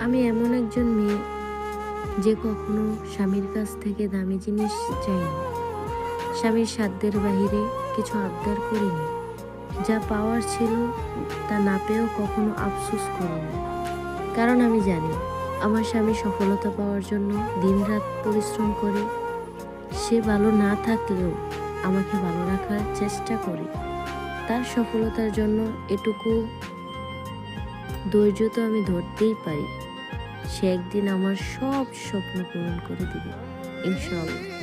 আমি এমন একজন মেয়ে যে কখনো স্বামীর কাছ থেকে দামি জিনিস চাইনি, স্বামীর সাধ্যের বাহিরে কিছু আবদার করিনি, যা পাওয়ার ছিল তা না পেয়েও কখনো আফসোস করিনি। কারণ আমি জানি আমার স্বামী সফলতা পাওয়ার জন্য দিনরাত পরিশ্রম করে। সে ভালো না থাকলেও আমাকে ভালো রাখার চেষ্টা করে। তার সফলতার জন্য এটুকু ধৈর্য তো আমি ধরতেই পারি। সে একদিন আমার সব স্বপ্ন পূরণ করে দিবে, ইনশাআল্লাহ।